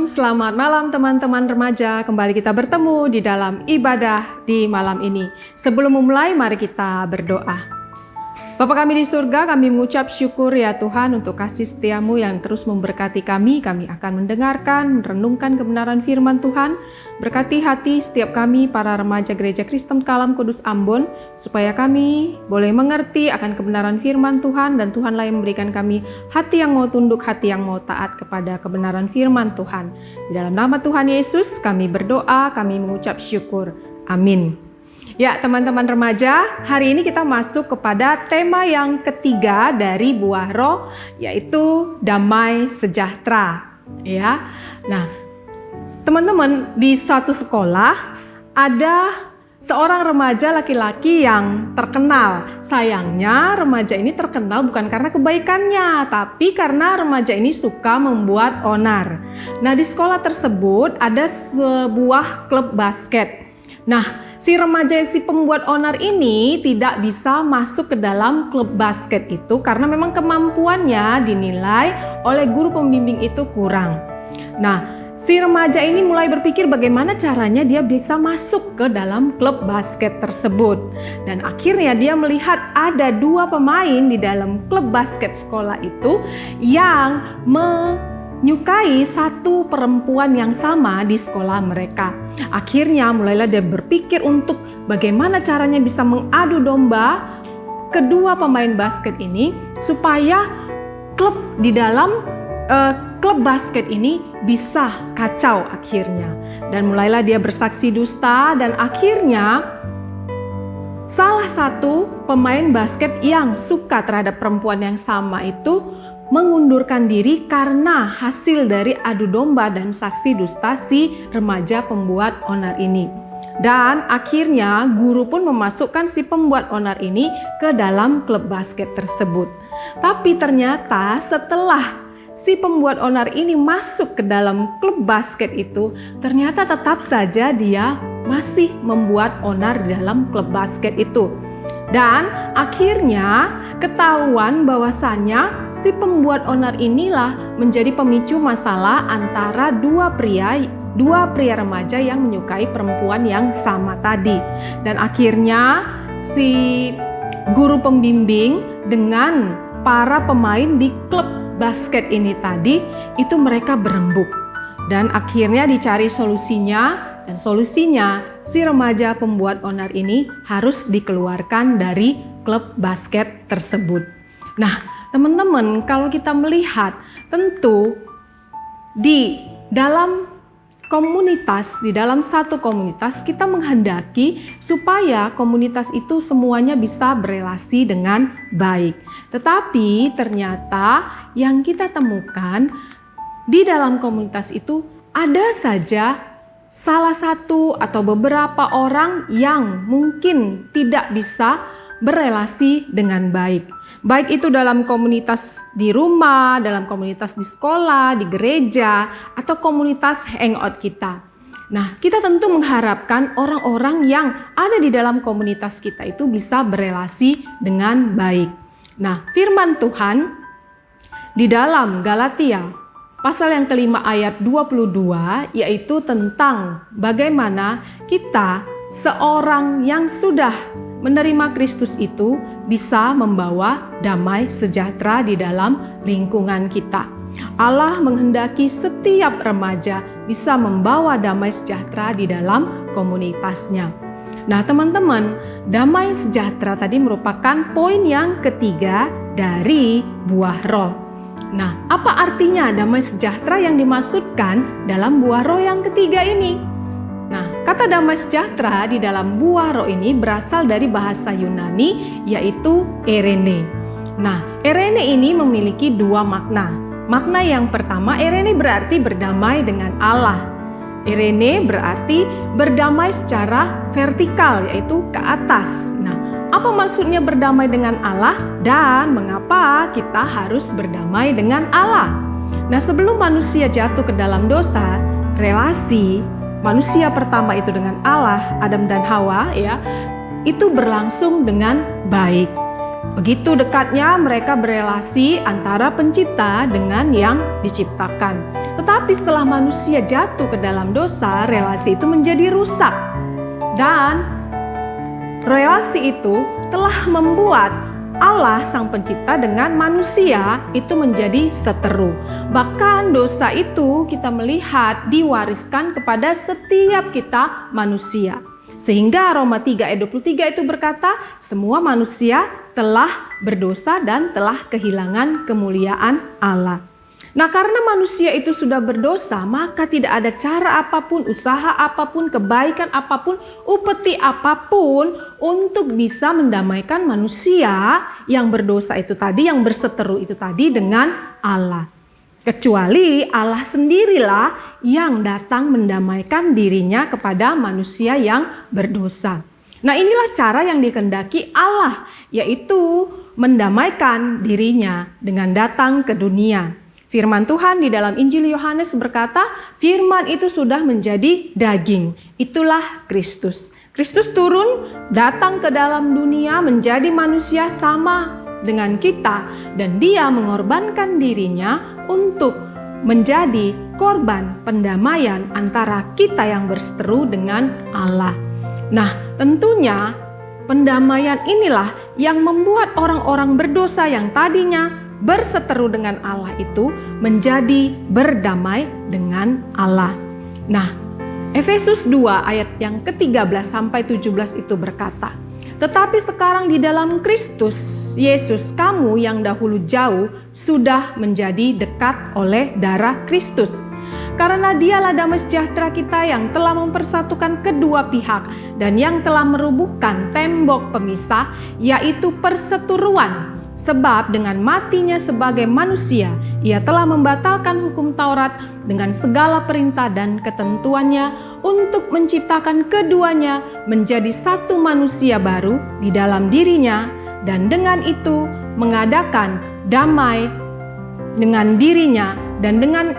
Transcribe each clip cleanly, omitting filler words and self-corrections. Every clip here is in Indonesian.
selamat malam teman-teman remaja. Kembali kita bertemu di dalam ibadah di malam ini. Sebelum memulai, mari kita berdoa. Bapa kami di surga, kami mengucap syukur ya Tuhan untuk kasih setiamu yang terus memberkati kami. Kami akan mendengarkan, merenungkan kebenaran firman Tuhan. Berkati hati setiap kami para remaja Gereja Kristen Kalam Kudus Ambon, supaya kami boleh mengerti akan kebenaran firman Tuhan, dan Tuhanlah yang memberikan kami hati yang mau tunduk, hati yang mau taat kepada kebenaran firman Tuhan. Di dalam nama Tuhan Yesus kami berdoa, kami mengucap syukur. Amin. Ya teman-teman remaja, hari ini kita masuk kepada tema yang ketiga dari Buah Roh, yaitu damai sejahtera. Ya, nah teman-teman, di satu sekolah ada seorang remaja laki-laki yang terkenal. Sayangnya remaja ini terkenal bukan karena kebaikannya, tapi karena remaja ini suka membuat onar. Nah, di sekolah tersebut ada sebuah klub basket. Nah, si pembuat onar ini tidak bisa masuk ke dalam klub basket itu karena memang kemampuannya dinilai oleh guru pembimbing itu kurang. Nah, si remaja ini mulai berpikir bagaimana caranya dia bisa masuk ke dalam klub basket tersebut. Dan akhirnya dia melihat ada dua pemain di dalam klub basket sekolah itu yang menyukai satu perempuan yang sama di sekolah mereka. Akhirnya mulailah dia berpikir untuk bagaimana caranya bisa mengadu domba kedua pemain basket ini supaya klub di dalam klub basket ini bisa kacau akhirnya. Dan mulailah dia bersaksi dusta, dan akhirnya salah satu pemain basket yang suka terhadap perempuan yang sama itu mengundurkan diri karena hasil dari adu domba dan saksi dusta si remaja pembuat onar ini. Dan akhirnya guru pun memasukkan si pembuat onar ini ke dalam klub basket tersebut. Tapi ternyata setelah si pembuat onar ini masuk ke dalam klub basket itu, ternyata tetap saja dia masih membuat onar di dalam klub basket itu. Dan akhirnya ketahuan bahwasannya si pembuat onar inilah menjadi pemicu masalah antara dua pria remaja yang menyukai perempuan yang sama tadi. Dan akhirnya si guru pembimbing dengan para pemain di klub basket ini tadi itu mereka berembuk. Dan akhirnya dicari solusinya. Dan solusinya, si remaja pembuat onar ini harus dikeluarkan dari klub basket tersebut. Nah, teman-teman, kalau kita melihat, tentu di dalam komunitas, di dalam satu komunitas, kita menghendaki supaya komunitas itu semuanya bisa berelasi dengan baik. Tetapi ternyata yang kita temukan di dalam komunitas itu ada saja salah satu atau beberapa orang yang mungkin tidak bisa berelasi dengan baik. Baik itu dalam komunitas di rumah, dalam komunitas di sekolah, di gereja, atau komunitas hangout kita. Nah, kita tentu mengharapkan orang-orang yang ada di dalam komunitas kita itu bisa berelasi dengan baik. Nah, firman Tuhan di dalam Galatia pasal yang kelima ayat 22, yaitu tentang bagaimana kita seorang yang sudah menerima Kristus itu bisa membawa damai sejahtera di dalam lingkungan kita. Allah menghendaki setiap remaja bisa membawa damai sejahtera di dalam komunitasnya. Nah teman-teman, damai sejahtera tadi merupakan poin yang ketiga dari Buah Roh. Nah, apa artinya damai sejahtera yang dimaksudkan dalam Buah Roh yang ketiga ini? Nah, kata damai sejahtera di dalam Buah Roh ini berasal dari bahasa Yunani, yaitu erene. Nah, erene ini memiliki dua makna. Makna yang pertama, erene berarti berdamai dengan Allah. Erene berarti berdamai secara vertikal, yaitu ke atas. Nah, apa maksudnya berdamai dengan Allah dan mengapa kita harus berdamai dengan Allah? Nah, sebelum manusia jatuh ke dalam dosa, relasi manusia pertama itu dengan Allah, Adam dan Hawa ya, itu berlangsung dengan baik. Begitu dekatnya mereka berelasi antara pencipta dengan yang diciptakan. Tetapi setelah manusia jatuh ke dalam dosa, relasi itu menjadi rusak. Dan relasi itu telah membuat Allah Sang Pencipta dengan manusia itu menjadi seteru. Bahkan dosa itu kita melihat diwariskan kepada setiap kita manusia. Sehingga Roma 3 ayat 23 itu berkata, semua manusia telah berdosa dan telah kehilangan kemuliaan Allah. Nah, karena manusia itu sudah berdosa, maka tidak ada cara apapun, usaha apapun, kebaikan apapun, upeti apapun untuk bisa mendamaikan manusia yang berdosa itu tadi, yang berseteru itu tadi dengan Allah. Kecuali Allah sendirilah yang datang mendamaikan dirinya kepada manusia yang berdosa. Nah, inilah cara yang dikehendaki Allah, yaitu mendamaikan dirinya dengan datang ke dunia. Firman Tuhan di dalam Injil Yohanes berkata, firman itu sudah menjadi daging. Itulah Kristus. Kristus turun, datang ke dalam dunia menjadi manusia sama dengan kita. Dan dia mengorbankan dirinya untuk menjadi korban pendamaian antara kita yang berseteru dengan Allah. Nah, tentunya pendamaian inilah yang membuat orang-orang berdosa yang tadinya berseteru dengan Allah itu menjadi berdamai dengan Allah. Nah, Efesus 2 ayat yang ke-13 sampai 17 itu berkata, tetapi sekarang di dalam Kristus Yesus, kamu yang dahulu jauh sudah menjadi dekat oleh darah Kristus. Karena dialah damai sejahtera kita yang telah mempersatukan kedua pihak dan yang telah merubuhkan tembok pemisah, yaitu perseteruan. Sebab dengan matinya sebagai manusia, ia telah membatalkan hukum Taurat dengan segala perintah dan ketentuannya untuk menciptakan keduanya menjadi satu manusia baru di dalam dirinya, dan dengan itu mengadakan damai dengan dirinya dan dengan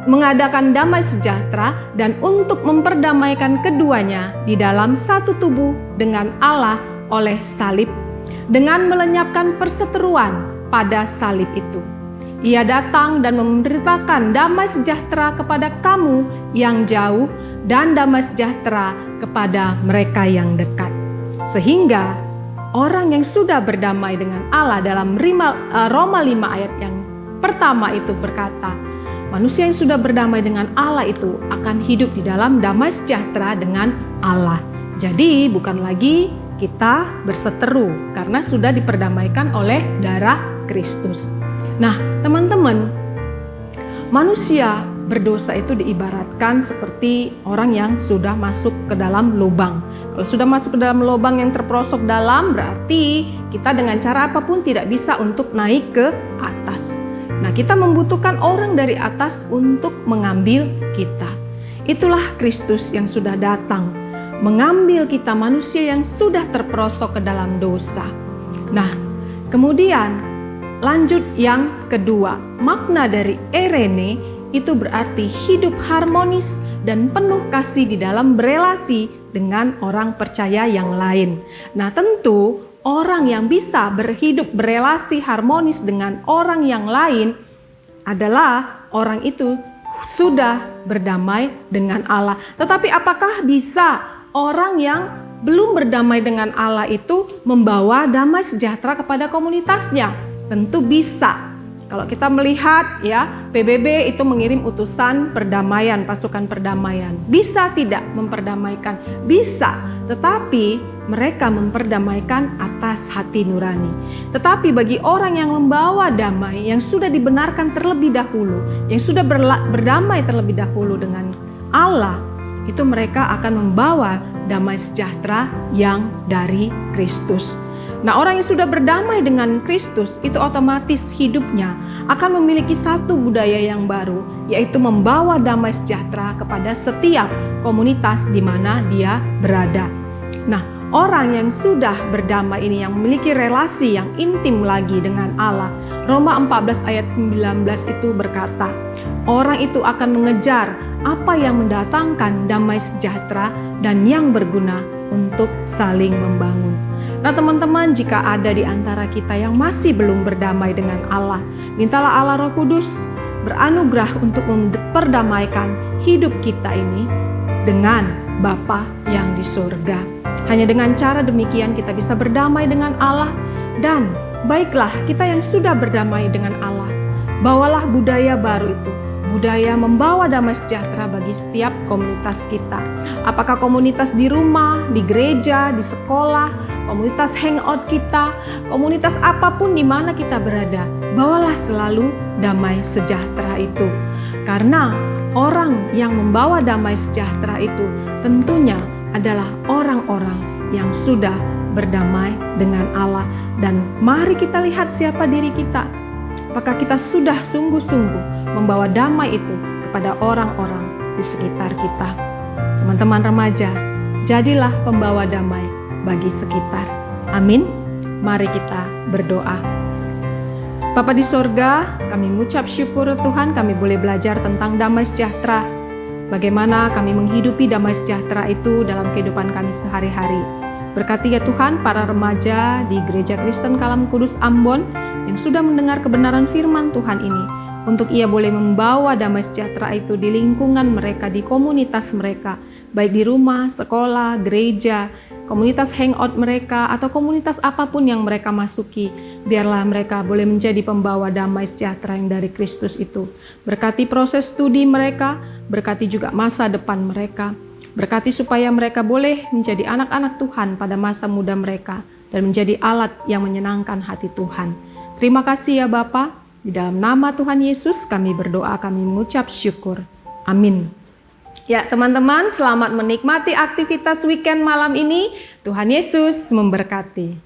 mengadakan damai sejahtera dan untuk memperdamaikan keduanya di dalam satu tubuh dengan Allah oleh salib, dengan melenyapkan perseteruan pada salib itu. Ia datang dan memberitakan damai sejahtera kepada kamu yang jauh dan damai sejahtera kepada mereka yang dekat. Sehingga orang yang sudah berdamai dengan Allah dalam Roma 5 ayat yang pertama itu berkata, manusia yang sudah berdamai dengan Allah itu akan hidup di dalam damai sejahtera dengan Allah. Jadi bukan lagi kita berseteru karena sudah diperdamaikan oleh darah Kristus. Nah, teman-teman, manusia berdosa itu diibaratkan seperti orang yang sudah masuk ke dalam lubang. Kalau sudah masuk ke dalam lubang yang terperosok dalam, berarti kita dengan cara apapun tidak bisa untuk naik ke atas. Nah, kita membutuhkan orang dari atas untuk mengambil kita. Itulah Kristus yang sudah datang mengambil kita manusia yang sudah terperosok ke dalam dosa. Nah, kemudian lanjut yang kedua, makna dari erene itu berarti hidup harmonis dan penuh kasih di dalam berelasi dengan orang percaya yang lain. Nah, tentu orang yang bisa berhidup berelasi harmonis dengan orang yang lain adalah orang itu sudah berdamai dengan Allah. Tetapi apakah bisa orang yang belum berdamai dengan Allah itu membawa damai sejahtera kepada komunitasnya? Tentu bisa. Kalau kita melihat ya, PBB itu mengirim utusan perdamaian, pasukan perdamaian. Bisa tidak memperdamaikan? Bisa, tetapi mereka memperdamaikan atas hati nurani. Tetapi bagi orang yang membawa damai, yang sudah dibenarkan terlebih dahulu, yang sudah berdamai terlebih dahulu dengan Allah, itu mereka akan membawa damai sejahtera yang dari Kristus. Nah, orang yang sudah berdamai dengan Kristus itu otomatis hidupnya akan memiliki satu budaya yang baru, yaitu membawa damai sejahtera kepada setiap komunitas di mana dia berada. Nah, orang yang sudah berdamai ini yang memiliki relasi yang intim lagi dengan Allah. Roma 14 ayat 19 itu berkata, orang itu akan mengejar apa yang mendatangkan damai sejahtera dan yang berguna untuk saling membangun. Nah, teman-teman, jika ada di antara kita yang masih belum berdamai dengan Allah, mintalah Allah Roh Kudus beranugerah untuk memperdamaikan hidup kita ini dengan Bapa yang di surga. Hanya dengan cara demikian kita bisa berdamai dengan Allah, dan baiklah kita yang sudah berdamai dengan Allah, bawalah budaya baru itu, budaya membawa damai sejahtera bagi setiap komunitas kita. Apakah komunitas di rumah, di gereja, di sekolah, komunitas hangout kita, komunitas apapun di mana kita berada, bawalah selalu damai sejahtera itu. Karena orang yang membawa damai sejahtera itu tentunya adalah orang-orang yang sudah berdamai dengan Allah. Dan mari kita lihat siapa diri kita. Apakah kita sudah sungguh-sungguh membawa damai itu kepada orang-orang di sekitar kita. Teman-teman remaja, jadilah pembawa damai bagi sekitar. Amin. Mari kita berdoa. Bapa di sorga, kami mengucap syukur Tuhan kami boleh belajar tentang damai sejahtera. Bagaimana kami menghidupi damai sejahtera itu dalam kehidupan kami sehari-hari. Berkati ya Tuhan para remaja di Gereja Kristen Kalam Kudus Ambon yang sudah mendengar kebenaran firman Tuhan ini, untuk ia boleh membawa damai sejahtera itu di lingkungan mereka, di komunitas mereka, baik di rumah, sekolah, gereja, komunitas hangout mereka, atau komunitas apapun yang mereka masuki. Biarlah mereka boleh menjadi pembawa damai sejahtera yang dari Kristus itu. Berkati proses studi mereka, berkati juga masa depan mereka. Berkati supaya mereka boleh menjadi anak-anak Tuhan pada masa muda mereka dan menjadi alat yang menyenangkan hati Tuhan. Terima kasih ya Bapa. Di dalam nama Tuhan Yesus kami berdoa, kami mengucap syukur. Amin. Ya teman-teman, selamat menikmati aktivitas weekend malam ini. Tuhan Yesus memberkati.